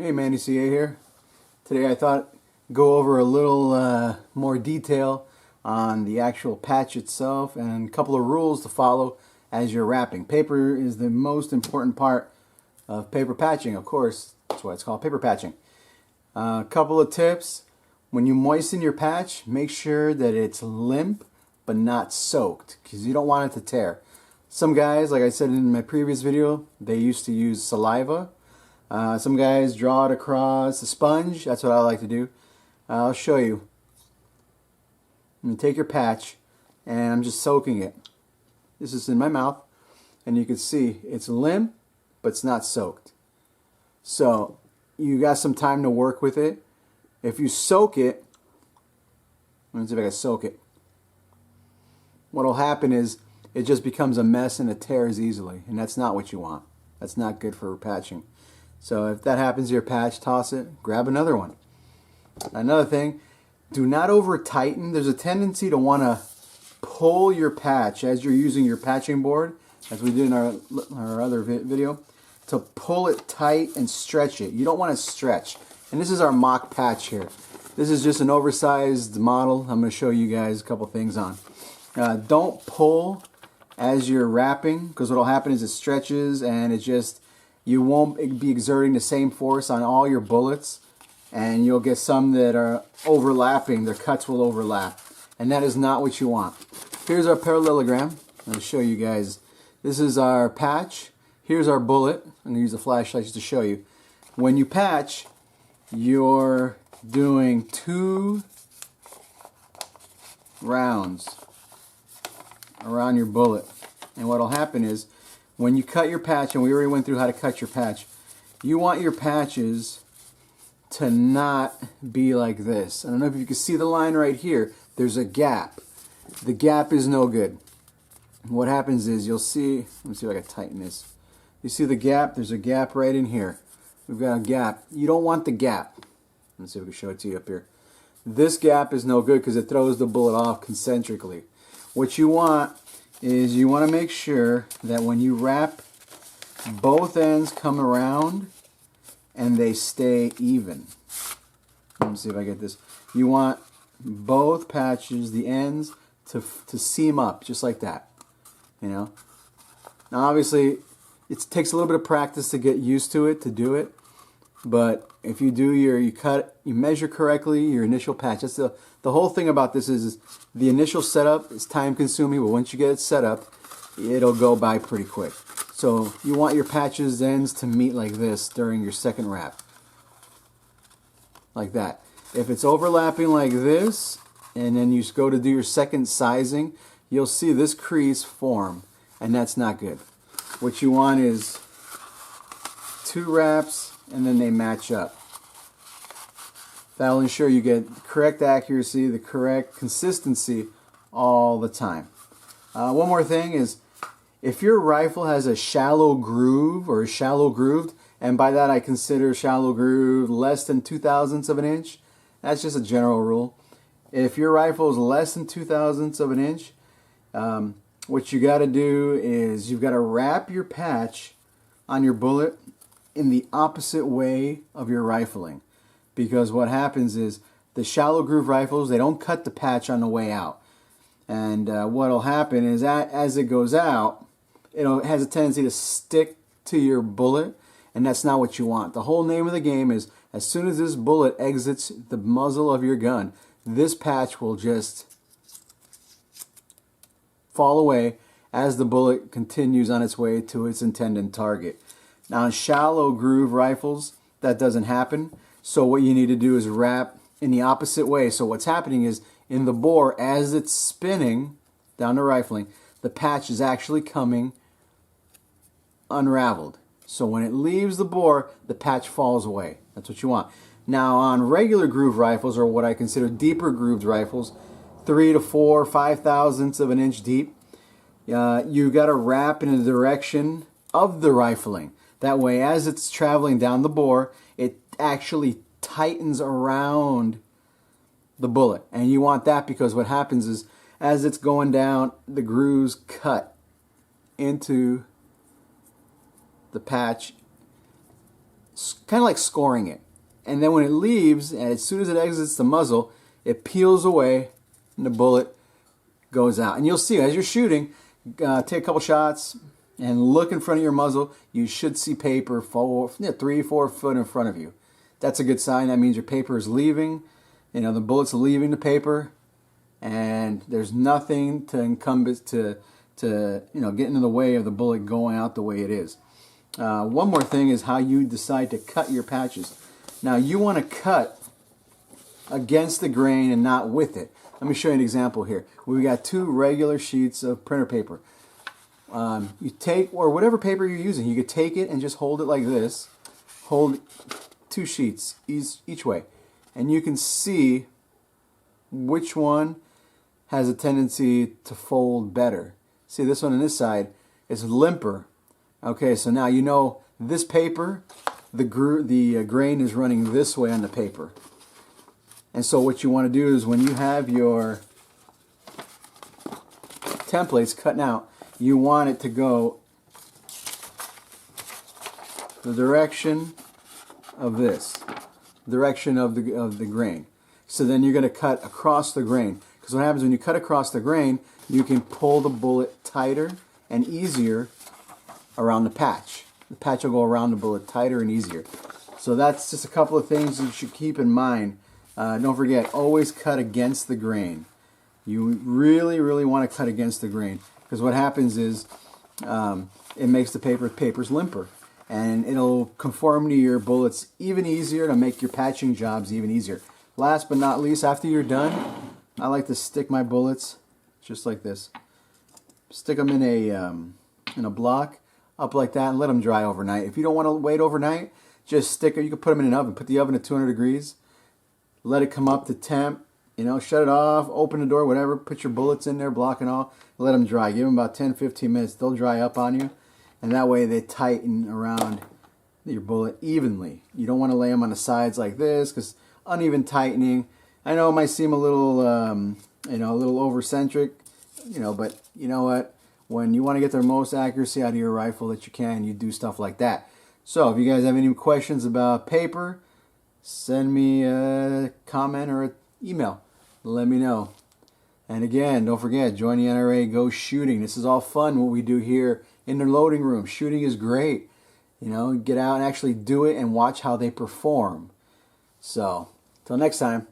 Hey, Manny CA here. Today I thought go over a little more detail on the actual patch itself and a couple of rules to follow as you're wrapping. Paper is the most important part of paper patching, of course. That's why it's called paper patching. A couple of tips. When you moisten your patch, make sure that it's limp but not soaked because you don't want it to tear. Some guys, like I said in my previous video, they used to use saliva. Some guys draw it across a sponge. That's what I like to do. I'll show you. You take your patch, and I'm just soaking it. This is in my mouth, and you can see it's limp, but it's not soaked. So you got some time to work with it. If you soak it, let me see if I can soak it. What'll happen is it just becomes a mess and it tears easily, and that's not what you want. That's not good for patching. So if that happens to your patch, toss it, grab another one. Another thing, do not over tighten. There's a tendency to want to pull your patch as you're using your patching board, as we did in our other video, to pull it tight and stretch it. You don't want to stretch. And this is our mock patch here. This is just an oversized model. I'm going to show you guys a couple things on. Don't pull as you're wrapping, because what will happen is it stretches and it just, you won't be exerting the same force on all your bullets, and you'll get some that are overlapping. Their cuts will overlap, and that is not what you want. Here's our parallelogram. I'm going to show you guys. This is our patch. Here's our bullet. I'm going to use a flashlight just to show you. When you patch, you're doing 2 rounds around your bullet, and what will happen is when you cut your patch, and we already went through how to cut your patch, you want your patches to not be like this. I don't know if you can see the line right here. There's a gap. The gap is no good. What happens is you'll see, let me see if I can tighten this. You see the gap? There's a gap right in here. We've got a gap. You don't want the gap. Let's see if we can show it to you up here. This gap is no good because it throws the bullet off concentrically. What you want is you want to make sure that when you wrap, both ends come around and they stay even. Let me see if I get this. You want both patches, the ends, to seam up just like that. You know. Now obviously it takes a little bit of practice to get used to it, to do it. But if you do you measure correctly your initial patch. That's the whole thing about this is the initial setup is time consuming, but once you get it set up, it'll go by pretty quick. So you want your patches ends to meet like this during your second wrap. Like that. If it's overlapping like this, and then you go to do your second sizing, you'll see this crease form, and that's not good. What you want is 2 wraps, and then they match up. That'll ensure you get the correct accuracy, the correct consistency all the time. One more thing is, if your rifle has a shallow groove or shallow grooved, and by that I consider shallow groove less than 2/1000ths of an inch, that's just a general rule. If your rifle is less than 2/1000ths of an inch, what you got to do is you've got to wrap your patch on your bullet in the opposite way of your rifling, because what happens is the shallow groove rifles, they don't cut the patch on the way out, and what will happen is as it goes out, it has a tendency to stick to your bullet, and that's not what you want. The whole name of the game is as soon as this bullet exits the muzzle of your gun, this patch will just fall away as the bullet continues on its way to its intended target. Now, in shallow groove rifles, that doesn't happen. So what you need to do is wrap in the opposite way. So what's happening is in the bore, as it's spinning down the rifling, the patch is actually coming unraveled. So when it leaves the bore, the patch falls away. That's what you want. Now, on regular groove rifles, or what I consider deeper grooved rifles, 3 to 4, 5/1000ths of an inch deep, you got to wrap in the direction of the rifling. That way, as it's traveling down the bore, it actually tightens around the bullet. And you want that because what happens is, as it's going down, the grooves cut into the patch kind of like scoring it. And then when it leaves, and as soon as it exits the muzzle, it peels away and the bullet goes out. And you'll see as you're shooting, take a couple shots and look in front of your muzzle. You should see paper 3-4 foot in front of you. That's a good sign. That means your paper is leaving. The bullet's leaving the paper, and there's nothing to encompass to get into the way of the bullet going out the way it is. One more thing is how you decide to cut your patches. Now you want to cut against the grain and not with it. Let me show you an example here. We've got 2 regular sheets of printer paper. You take, or whatever paper you're using, you could take it and just hold it like this. Hold 2 sheets each way. And you can see which one has a tendency to fold better. See, this one on this side is limper. Okay, so now you know this paper, the grain is running this way on the paper. And so what you want to do is when you have your templates cutting out, you want it to go the direction of this, direction of the grain. So then you're going to cut across the grain. Because what happens when you cut across the grain, you can pull the bullet tighter and easier around the patch. The patch will go around the bullet tighter and easier. So that's just a couple of things you should keep in mind. Don't forget, always cut against the grain. You really, really want to cut against the grain. Because what happens is it makes the papers limper. And it'll conform to your bullets even easier to make your patching jobs even easier. Last but not least, after you're done, I like to stick my bullets just like this. Stick them in a block up like that and let them dry overnight. If you don't want to wait overnight, just stick it. You can put them in an oven. Put the oven at 200 degrees. Let it come up to temp. Shut it off. Open the door, whatever. Put your bullets in there, block and all. Let them dry. Give them about 10-15 minutes. They'll dry up on you. And that way they tighten around your bullet evenly. You don't want to lay them on the sides like this because uneven tightening. I know it might seem a little, a little overcentric, but you know what? When you want to get the most accuracy out of your rifle that you can, you do stuff like that. So if you guys have any questions about paper, send me a comment or an email. Let me know. And again, don't forget, join the NRA, go shooting. This is all fun what we do here in the loading room. Shooting is great. Get out and actually do it and watch how they perform. So, till next time.